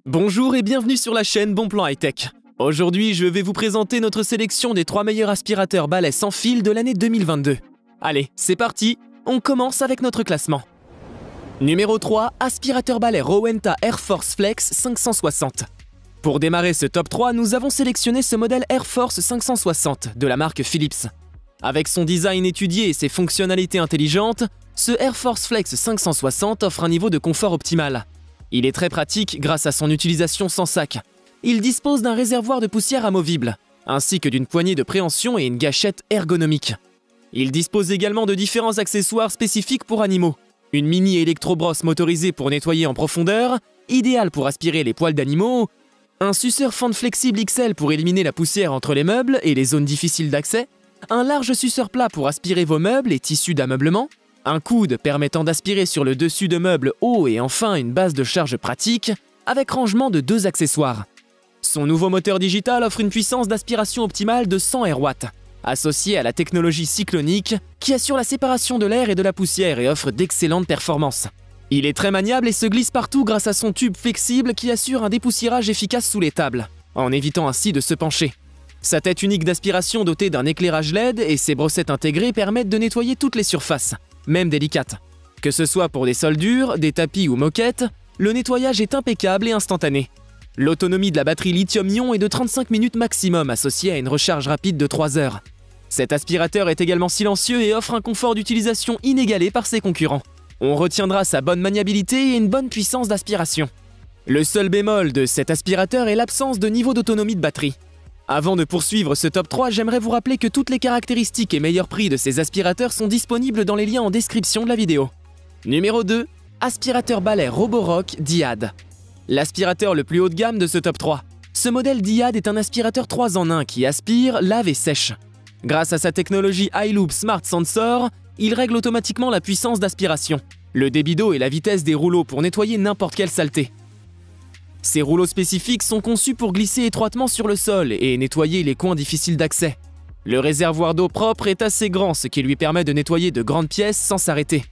Bonjour et bienvenue sur la chaîne Bon Plan High Tech. Aujourd'hui, je vais vous présenter notre sélection des 3 meilleurs aspirateurs balais sans fil de l'année 2022. Allez, c'est parti, on commence avec notre classement. Numéro 3, aspirateur balai Rowenta Air Force Flex 560. Pour démarrer ce top 3, nous avons sélectionné ce modèle Air Force 560 de la marque Philips. Avec son design étudié et ses fonctionnalités intelligentes, ce Air Force Flex 560 offre un niveau de confort optimal. Il est très pratique grâce à son utilisation sans sac. Il dispose d'un réservoir de poussière amovible, ainsi que d'une poignée de préhension et une gâchette ergonomique. Il dispose également de différents accessoires spécifiques pour animaux. Une mini électrobrosse motorisée pour nettoyer en profondeur, idéale pour aspirer les poils d'animaux, un suceur fente flexible XL pour éliminer la poussière entre les meubles et les zones difficiles d'accès, un large suceur plat pour aspirer vos meubles et tissus d'ameublement, un coude permettant d'aspirer sur le dessus de meubles hauts et enfin une base de charge pratique avec rangement de 2 accessoires. Son nouveau moteur digital offre une puissance d'aspiration optimale de 100 RW, associée à la technologie cyclonique qui assure la séparation de l'air et de la poussière et offre d'excellentes performances. Il est très maniable et se glisse partout grâce à son tube flexible qui assure un dépoussiérage efficace sous les tables, en évitant ainsi de se pencher. Sa tête unique d'aspiration dotée d'un éclairage LED et ses brossettes intégrées permettent de nettoyer toutes les surfaces, même délicates. Que ce soit pour des sols durs, des tapis ou moquettes, le nettoyage est impeccable et instantané. L'autonomie de la batterie lithium-ion est de 35 minutes maximum associée à une recharge rapide de 3 heures. Cet aspirateur est également silencieux et offre un confort d'utilisation inégalé par ses concurrents. On retiendra sa bonne maniabilité et une bonne puissance d'aspiration. Le seul bémol de cet aspirateur est l'absence de niveau d'autonomie de batterie. Avant de poursuivre ce top 3, j'aimerais vous rappeler que toutes les caractéristiques et meilleurs prix de ces aspirateurs sont disponibles dans les liens en description de la vidéo. Numéro 2, aspirateur balai Roborock Dyad. L'aspirateur le plus haut de gamme de ce top 3. Ce modèle Dyad est un aspirateur 3 en 1 qui aspire, lave et sèche. Grâce à sa technologie iLoop Smart Sensor, il règle automatiquement la puissance d'aspiration, le débit d'eau et la vitesse des rouleaux pour nettoyer n'importe quelle saleté. Ces rouleaux spécifiques sont conçus pour glisser étroitement sur le sol et nettoyer les coins difficiles d'accès. Le réservoir d'eau propre est assez grand, ce qui lui permet de nettoyer de grandes pièces sans s'arrêter.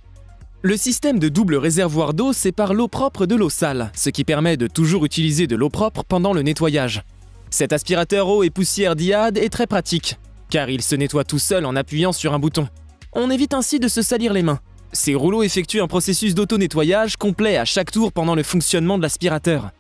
Le système de double réservoir d'eau sépare l'eau propre de l'eau sale, ce qui permet de toujours utiliser de l'eau propre pendant le nettoyage. Cet aspirateur eau et poussière Dyad est très pratique, car il se nettoie tout seul en appuyant sur un bouton. On évite ainsi de se salir les mains. Ces rouleaux effectuent un processus d'auto-nettoyage complet à chaque tour pendant le fonctionnement de l'aspirateur.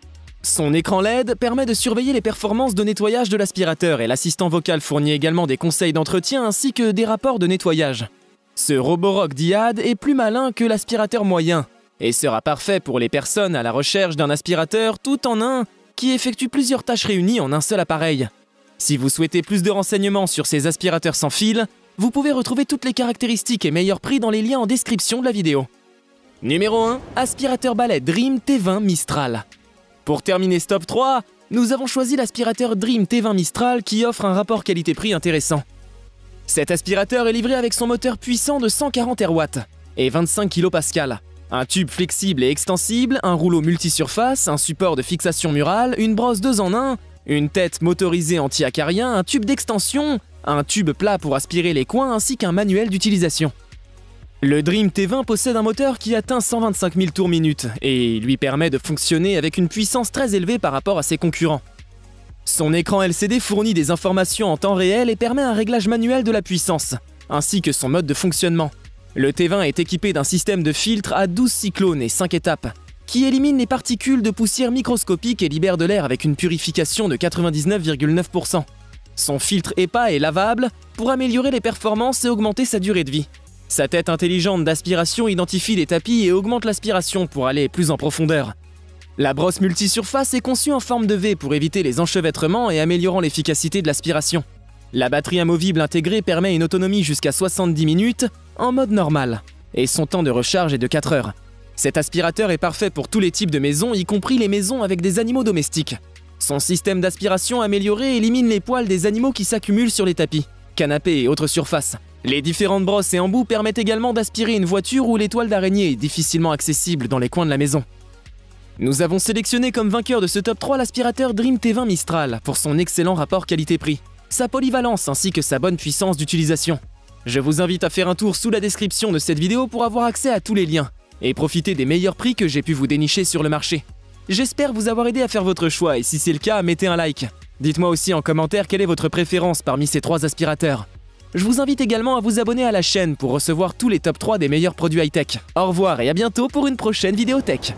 Son écran LED permet de surveiller les performances de nettoyage de l'aspirateur et l'assistant vocal fournit également des conseils d'entretien ainsi que des rapports de nettoyage. Ce Roborock Dyad est plus malin que l'aspirateur moyen et sera parfait pour les personnes à la recherche d'un aspirateur tout en un qui effectue plusieurs tâches réunies en un seul appareil. Si vous souhaitez plus de renseignements sur ces aspirateurs sans fil, vous pouvez retrouver toutes les caractéristiques et meilleurs prix dans les liens en description de la vidéo. Numéro 1, aspirateur balai Dream T20 Mistral. Pour terminer ce top 3, nous avons choisi l'aspirateur Dream T20 Mistral qui offre un rapport qualité-prix intéressant. Cet aspirateur est livré avec son moteur puissant de 140 RW et 25 kPa, un tube flexible et extensible, un rouleau multisurface, un support de fixation murale, une brosse 2 en 1, une tête motorisée anti-acarien, un tube d'extension, un tube plat pour aspirer les coins ainsi qu'un manuel d'utilisation. Le Dream T20 possède un moteur qui atteint 125 000 tours minute et lui permet de fonctionner avec une puissance très élevée par rapport à ses concurrents. Son écran LCD fournit des informations en temps réel et permet un réglage manuel de la puissance, ainsi que son mode de fonctionnement. Le T20 est équipé d'un système de filtre à 12 cyclones et 5 étapes, qui élimine les particules de poussière microscopiques et libère de l'air avec une purification de 99,9%. Son filtre EPA est lavable pour améliorer les performances et augmenter sa durée de vie. Sa tête intelligente d'aspiration identifie les tapis et augmente l'aspiration pour aller plus en profondeur. La brosse multisurface est conçue en forme de V pour éviter les enchevêtrements et améliorant l'efficacité de l'aspiration. La batterie amovible intégrée permet une autonomie jusqu'à 70 minutes en mode normal, et son temps de recharge est de 4 heures. Cet aspirateur est parfait pour tous les types de maisons, y compris les maisons avec des animaux domestiques. Son système d'aspiration amélioré élimine les poils des animaux qui s'accumulent sur les tapis, canapés et autres surfaces. Les différentes brosses et embouts permettent également d'aspirer une voiture ou les toiles d'araignée difficilement accessibles dans les coins de la maison. Nous avons sélectionné comme vainqueur de ce top 3 l'aspirateur Dream T20 Mistral pour son excellent rapport qualité-prix, sa polyvalence ainsi que sa bonne puissance d'utilisation. Je vous invite à faire un tour sous la description de cette vidéo pour avoir accès à tous les liens et profiter des meilleurs prix que j'ai pu vous dénicher sur le marché. J'espère vous avoir aidé à faire votre choix et si c'est le cas, mettez un like. Dites-moi aussi en commentaire quelle est votre préférence parmi ces 3 aspirateurs. Je vous invite également à vous abonner à la chaîne pour recevoir tous les top 3 des meilleurs produits high-tech. Au revoir et à bientôt pour une prochaine vidéo tech.